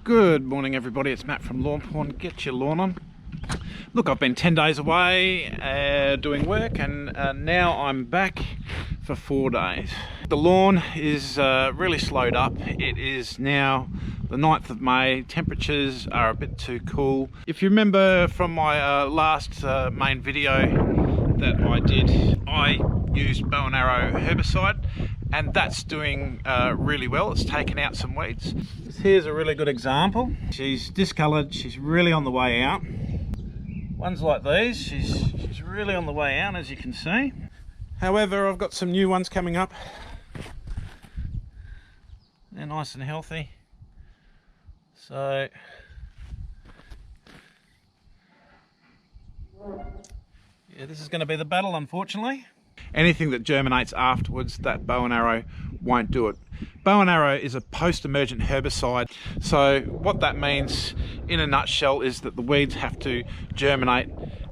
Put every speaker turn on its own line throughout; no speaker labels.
Good morning everybody, it's Matt from Lawn Porn. Get your lawn on. Look, I've been 10 days away doing work and now I'm back for 4 days. The lawn is really slowed up. It is now the 9th of May. Temperatures are a bit too cool. If you remember from my last main video that I did, I used bow and arrow herbicide and that's doing really well. It's taken out some weeds. Here's a really good example. She's discoloured, she's really on the way out. Ones like these, she's really on the way out, as you can see. However, I've got some new ones coming up. They're nice and healthy. So yeah, this is going to be the battle, unfortunately. Anything that germinates afterwards, that bow and arrow won't do it. Bow and arrow is a post-emergent herbicide. So what that means in a nutshell is that the weeds have to germinate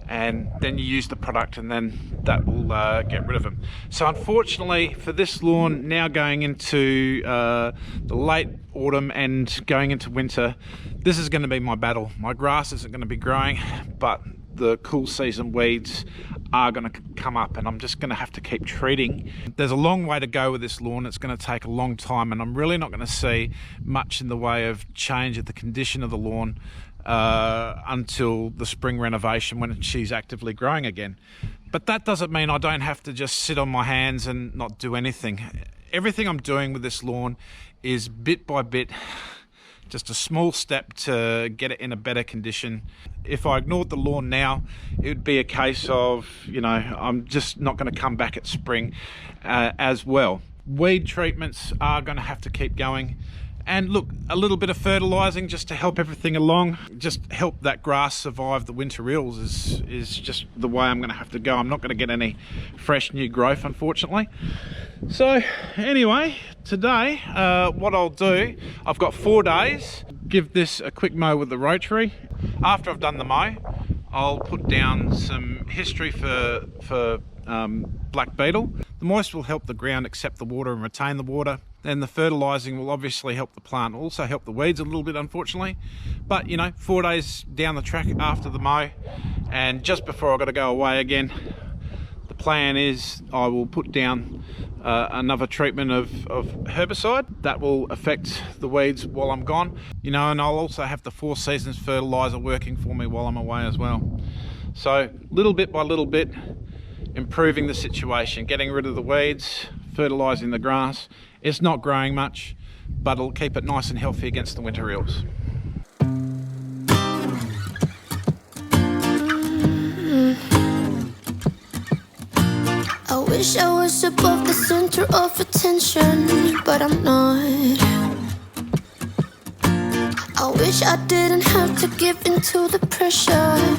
and then you use the product and then that will get rid of them. So unfortunately for this lawn, now going into the late autumn and going into winter, this is going to be my battle. My grass isn't going to be growing, but the cool season weeds are going to come up and I'm just going to have to keep treating. There's a long way to go with this lawn. It's going to take a long time and I'm really not going to see much in the way of change of the condition of the lawn until the spring renovation when she's actively growing again. But that doesn't mean I don't have to just sit on my hands and not do anything. Everything I'm doing with this lawn is bit by bit, just a small step to get it in a better condition. If I ignored the lawn now, it would be a case of, you know, I'm just not going to come back at spring as well. Weed treatments are going to have to keep going. And look, a little bit of fertilizing just to help everything along, just help that grass survive the winter ills is just the way I'm going to have to go. I'm not going to get any fresh new growth, unfortunately. So anyway, today what I'll do, I've got 4 days. Give this a quick mow with the rotary. After I've done the mow, I'll put down some history for black beetle. The moist will help the ground accept the water and retain the water. Then the fertilizing will obviously help the plant, also help the weeds a little bit, unfortunately. But you know, 4 days down the track after the mow and just before I've got to go away again, the plan is I will put down another treatment of herbicide that will affect the weeds while I'm gone. You know, and I'll also have the 4 seasons fertilizer working for me while I'm away as well. So little bit by little bit, improving the situation, getting rid of the weeds, fertilizing the grass. It's not growing much, but it'll keep it nice and healthy against the winter ills.
I wish I was above the center of attention, but I'm not. I wish I didn't have to give in to the pressure.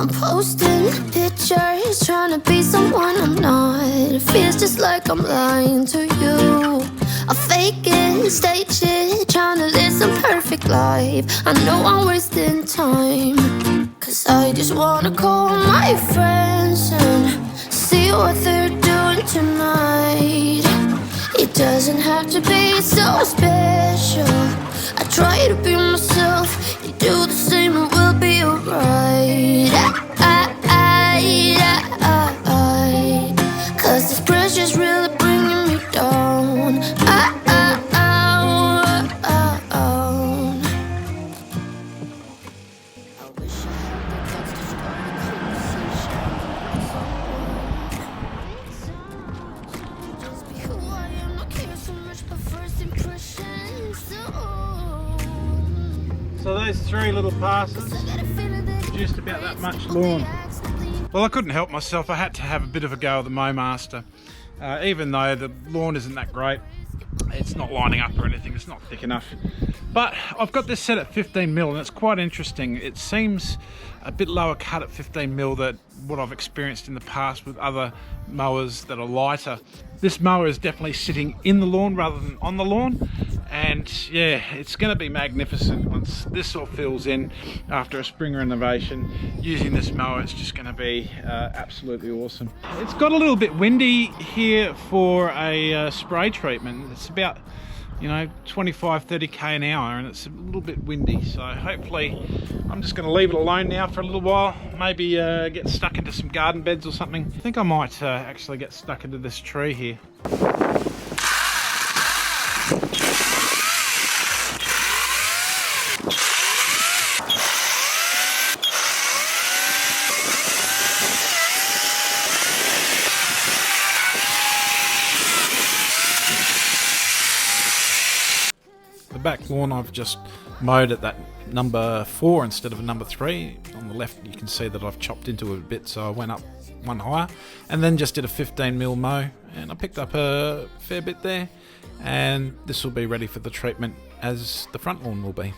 I'm posting pictures, trying to be someone I'm not. It feels just like I'm lying to you. I fake it, stage it, trying to live some perfect life. I know I'm wasting time, cause I just wanna call my friends and see what they're doing tonight. It doesn't have to be so special. I try to be myself, you do the same and we'll be alright. Cause this pressure's really bringing me down.
So those 3 little passes produced about that much lawn. Well, I couldn't help myself. I had to have a bit of a go at the Mowmaster. Even though the lawn isn't that great, it's not lining up or anything, it's not thick enough. But I've got this set at 15mm and it's quite interesting. It seems a bit lower cut at 15mm than what I've experienced in the past with other mowers that are lighter. This mower is definitely sitting in the lawn rather than on the lawn, And yeah, it's going to be magnificent once this all fills in after a spring renovation. Using this mower, it's just going to be absolutely awesome. It's got a little bit windy here for a spray treatment. It's about, you know, 25-30 k an hour, and it's a little bit windy, so hopefully I'm just going to leave it alone now for a little while. Maybe get stuck into some garden beds or something. I think I might actually get stuck into this tree here. The back lawn I've just mowed at that number 4 instead of a number 3. On the left you can see that I've chopped into it a bit, so I went up one higher and then just did a 15mm mow, and I picked up a fair bit there, and this will be ready for the treatment as the front lawn will be.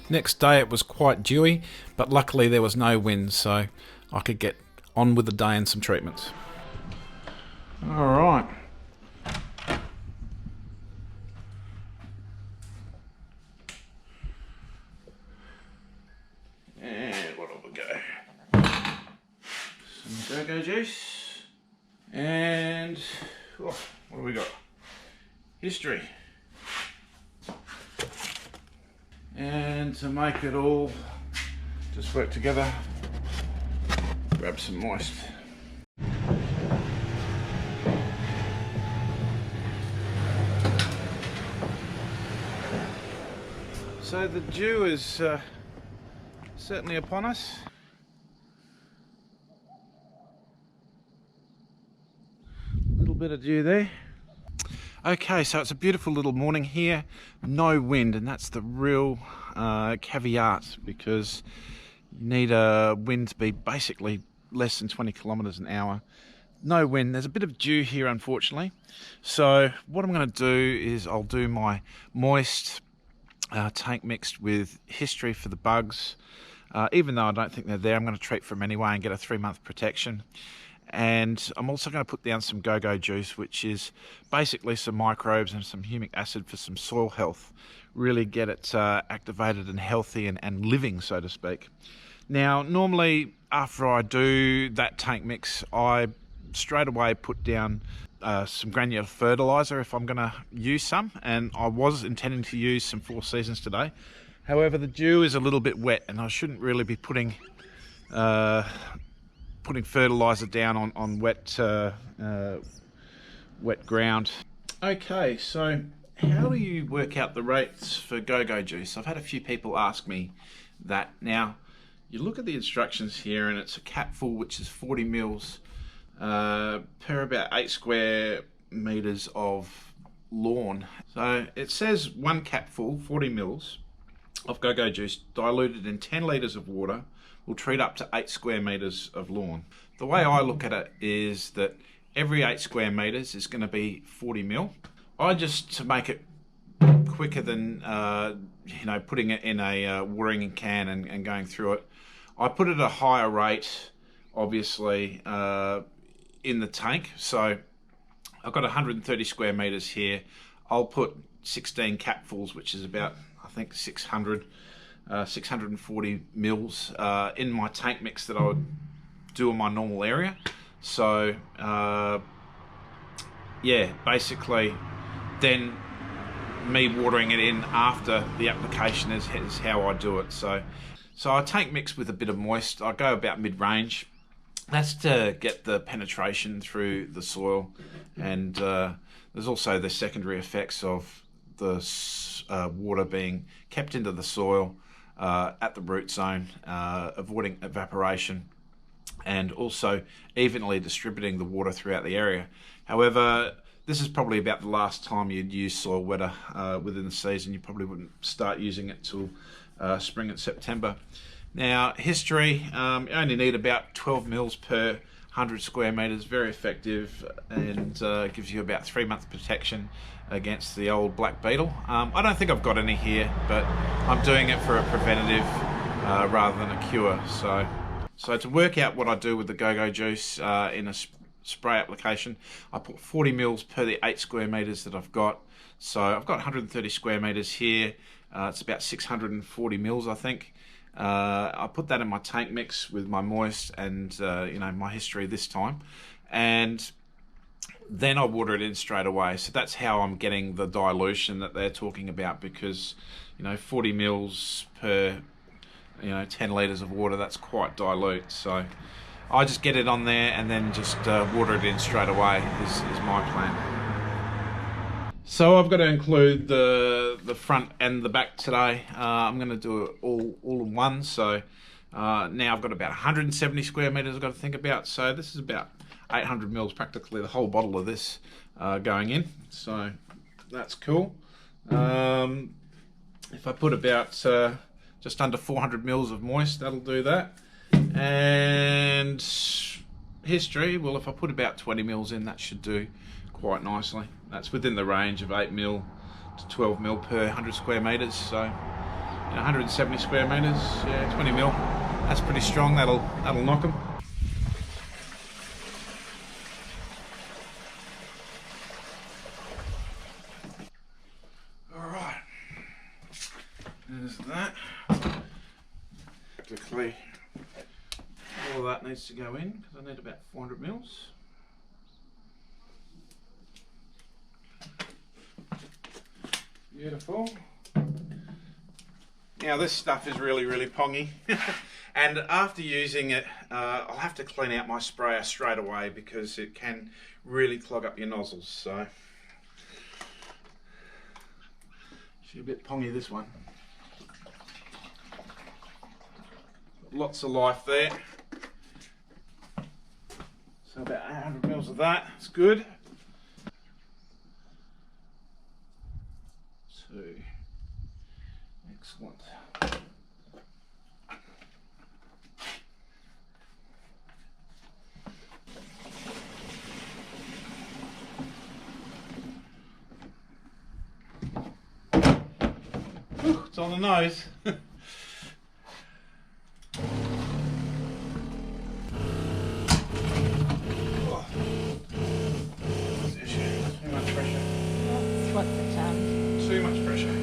Next day it was quite dewy, but luckily there was no wind, so I could get on with the day and some treatments. Alright. Go juice, and what do we got? History. And to make it all just work together, grab some moist. So the dew is certainly upon us. Bit of dew there. Okay, so it's a beautiful little morning here, no wind, and that's the real caveat, because you need a wind to be basically less than 20 kilometers an hour. No wind. There's a bit of dew here, unfortunately. So what I'm going to do is I'll do my moist tank mixed with history for the bugs. Even though I don't think they're there, I'm going to treat for them anyway and get a 3-month protection. And I'm also going to put down some go-go juice, which is basically some microbes and some humic acid for some soil health. Really get it activated and healthy and living, so to speak. Now, normally after I do that tank mix, I straight away put down some granular fertilizer if I'm going to use some. And I was intending to use some Four Seasons today. However, the dew is a little bit wet, and I shouldn't really be putting fertilizer down on wet ground. Okay, so how do you work out the rates for go-go juice? I've had a few people ask me that. Now, you look at the instructions here, and it's a capful which is 40 mils per about 8 square meters of lawn. So it says 1 capful, 40 mils of go-go juice diluted in 10 litres of water will treat up to 8 square meters of lawn. The way I look at it is that every 8 square meters is going to be 40 mil. I just, to make it quicker than putting it in a watering can and going through it, I put it at a higher rate, obviously, in the tank. So I've got 130 square meters here. I'll put 16 capfuls, which is about, I think, 640 mils in my tank mix that I would do in my normal area. So yeah, basically then me watering it in after the application is how I do it. So I tank mix with a bit of moist. I go about mid-range. That's to get the penetration through the soil, and there's also the secondary effects of the water being kept into the soil at the root zone, avoiding evaporation, and also evenly distributing the water throughout the area. However, this is probably about the last time you'd use soil wetter within the season. You probably wouldn't start using it till spring and September. Now, history, you only need about 12 mils per 100 square meters, very effective, and gives you about 3-month protection against the old black beetle. I don't think I've got any here, but I'm doing it for a preventative rather than a cure. So to work out what I do with the go-go juice in a spray application. I put 40 mils per the 8 square meters that I've got. So I've got 130 square meters here. It's about 640 mils, I think. I put that in my tank mix with my moist and you know, my history this time, and then I water it in straight away. So that's how I'm getting the dilution that they're talking about, because you know, 40 mils per 10 litres of water, that's quite dilute. So I just get it on there and then just water it in straight away is my plan. So I've got to include the front and the back today. I'm going to do it all in one. So now I've got about 170 square meters I've got to think about. So this is about 800 mils, practically the whole bottle of this going in. So that's cool. If I put about just under 400 mils of moist, that'll do that. And history, well, if I put about 20 mils in, that should do quite nicely. That's within the range of 8 mil to 12 mil per 100 square meters. So 170 square meters, yeah, 20 mil. That's pretty strong. That'll knock them. All right, there's that. Practically all of that needs to go in because I need about 400 mils. Beautiful. Now this stuff is really pongy and after using it I'll have to clean out my sprayer straight away because it can really clog up your nozzles. So she's a bit pongy, this one. Lots of life there. So about 800 mils of that, it's good. Excellent. Whew, it's on the nose. Too much pressure.
That's what the sound.
Too much pressure.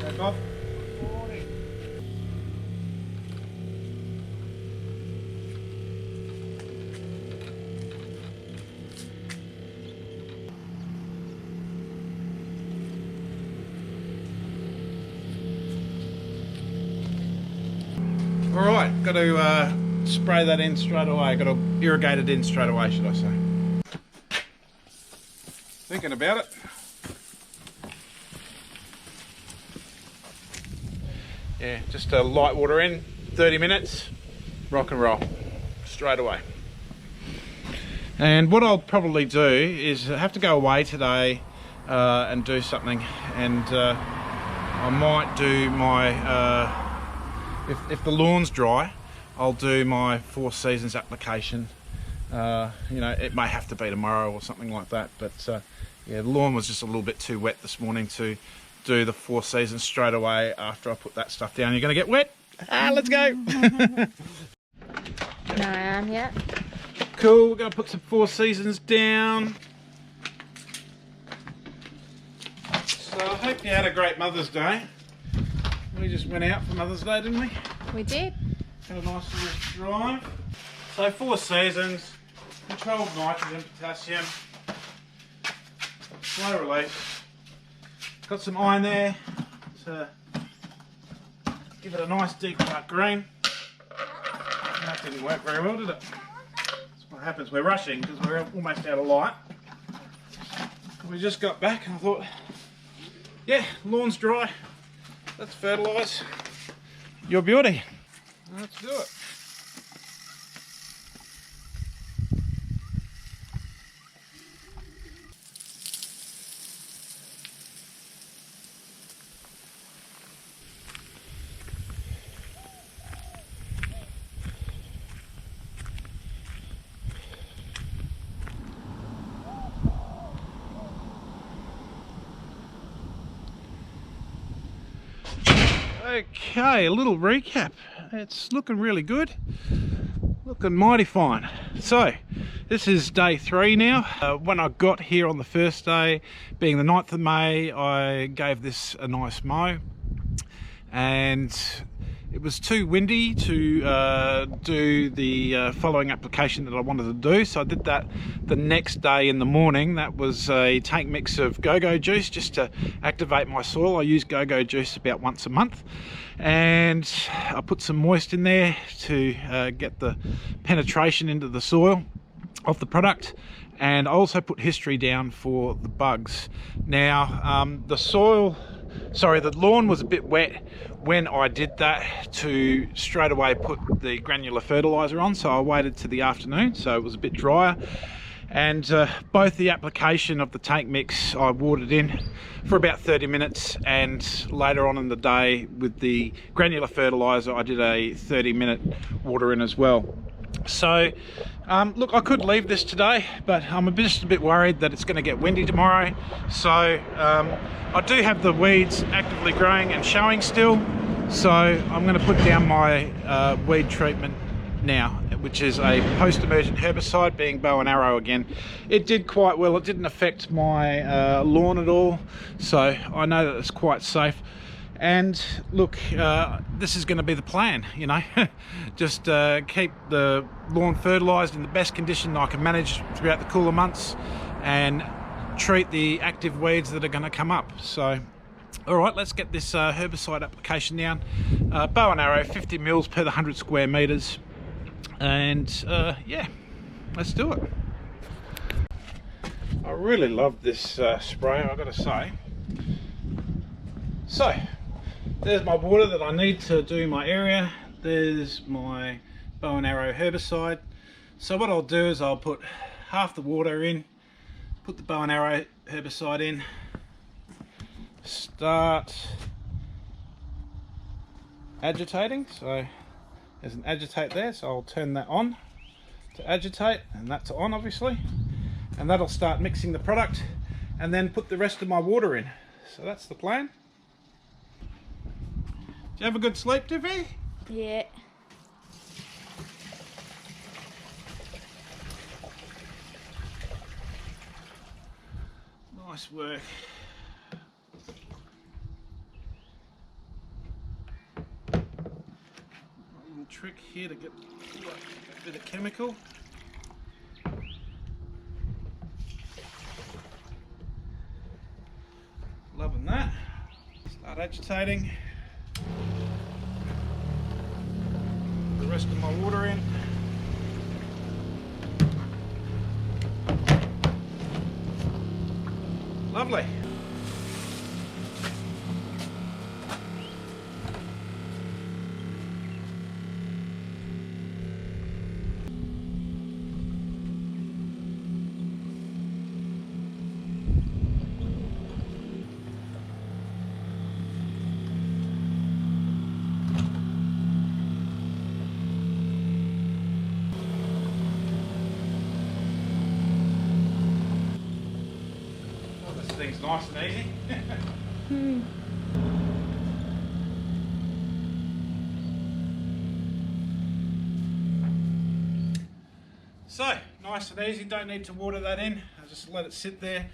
Back off. All right, got to spray that in straight away. Got to irrigate it in straight away, should I say. Thinking about it. Yeah, just a light water in, 30 minutes, rock and roll, straight away. And what I'll probably do is I have to go away today and do something, and I might do my if the lawn's dry, I'll do my 4 seasons application. You know, it may have to be tomorrow or something like that, but yeah, the lawn was just a little bit too wet this morning to do the 4 seasons straight away after I put that stuff down. You're gonna get wet? Let's go.
No, I am yet.
Cool, we're gonna put some 4 seasons down. So I hope you had a great Mother's Day. We just went out for Mother's Day, didn't we?
We did.
Had a nice little drive. So 4 seasons, controlled nitrogen, potassium, slow release. Got some iron there to give it a nice deep dark green. That didn't work very well, did it? That's what happens, we're rushing because we're almost out of light. We just got back and I thought, yeah, lawn's dry. Let's fertilise your beauty. Let's do it. Okay, a little recap. It's looking really good. Looking mighty fine. So, this is day 3 now. When I got here on the first day, being the 9th of May, I gave this a nice mow. And it was too windy to do the following application that I wanted to do, so I did that the next day in the morning. That was a tank mix of go-go juice just to activate my soil. I use go-go juice about once a month, and I put some moist in there to get the penetration into the soil of the product. And I also put history down for the bugs. Now the lawn was a bit wet when I did that to straight away put the granular fertilizer on, so I waited to the afternoon so it was a bit drier. And both the application of the tank mix I watered in for about 30 minutes, and later on in the day with the granular fertilizer I did a 30-minute water in as well. So look, I could leave this today, but I'm just a bit worried that it's going to get windy tomorrow. So I do have the weeds actively growing and showing still, so I'm going to put down my weed treatment now, which is a post-emergent herbicide, being bow and arrow again. It did quite well. It didn't affect my lawn at all, so I know that it's quite safe. And look, this is going to be the plan, you know. Just keep the lawn fertilised in the best condition I can manage throughout the cooler months, and treat the active weeds that are going to come up. So, all right, let's get this herbicide application down. Bow and arrow, 50 mils per the 100 square metres, and yeah, let's do it. I really love this spray, I've got to say. So, there's my water that I need to do my area. There's my bow and arrow herbicide. So what I'll do is I'll put half the water in, put the bow and arrow herbicide in, start agitating. So there's an agitate there, so I'll turn that on to agitate, and that's on obviously, and that'll start mixing the product, and then put the rest of my water in. So that's the plan. Did you have a good sleep, Tiffy?
Yeah.
Nice work. A little trick here to get a bit of chemical. Loving that. Start agitating. Put the rest of my water in. Lovely. Thing's nice and easy. So, nice and easy, don't need to water that in. I just let it sit there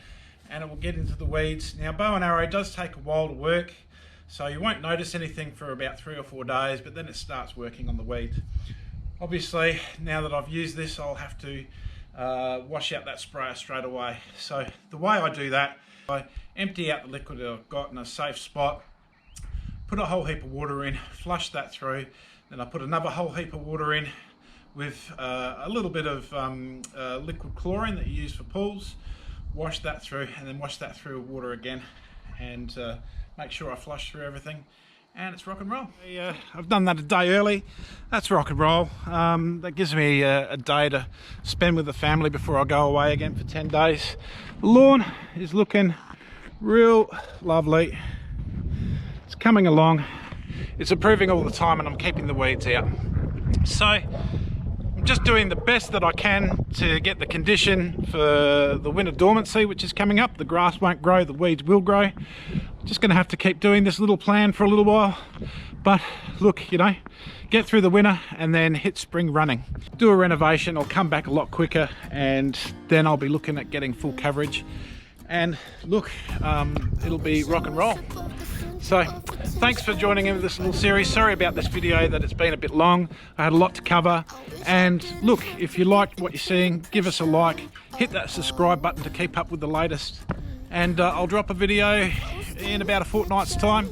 and it will get into the weeds. Now, bow and arrow does take a while to work, so you won't notice anything for about 3 or 4 days, but then it starts working on the weeds. Obviously, now that I've used this, I'll have to wash out that sprayer straight away. So the way I do that, I empty out the liquid that I've got in a safe spot, put a whole heap of water in, flush that through, then I put another whole heap of water in with a little bit of liquid chlorine that you use for pools, wash that through, and then wash that through with water again, and make sure I flush through everything, and it's rock and roll. I've done that a day early. That's rock and roll. That gives me a day to spend with the family before I go away again for 10 days. The lawn is looking real lovely. It's coming along. It's improving all the time, and I'm keeping the weeds out. So I'm just doing the best that I can to get the condition for the winter dormancy, which is coming up. The grass won't grow, the weeds will grow. just going to have to keep doing this little plan for a little while. But look, you know, get through the winter and then hit spring running. Do a renovation, I'll come back a lot quicker, and then I'll be looking at getting full coverage. And look, it'll be rock and roll. So thanks for joining in with this little series. Sorry about this video that it's been a bit long. I had a lot to cover. And look, if you liked what you're seeing, give us a like, hit that subscribe button to keep up with the latest. And I'll drop a video in about a fortnight's time,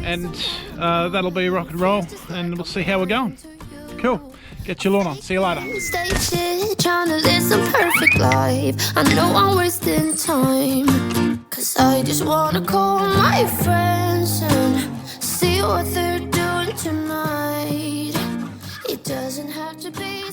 and that'll be rock and roll, and we'll see how we're going. Cool. Get your lawn on. See you later.
Trying to live some perfect life. I know I'm wasting time, 'cause I just wanna call my friends and see what they're doing tonight. It doesn't have to be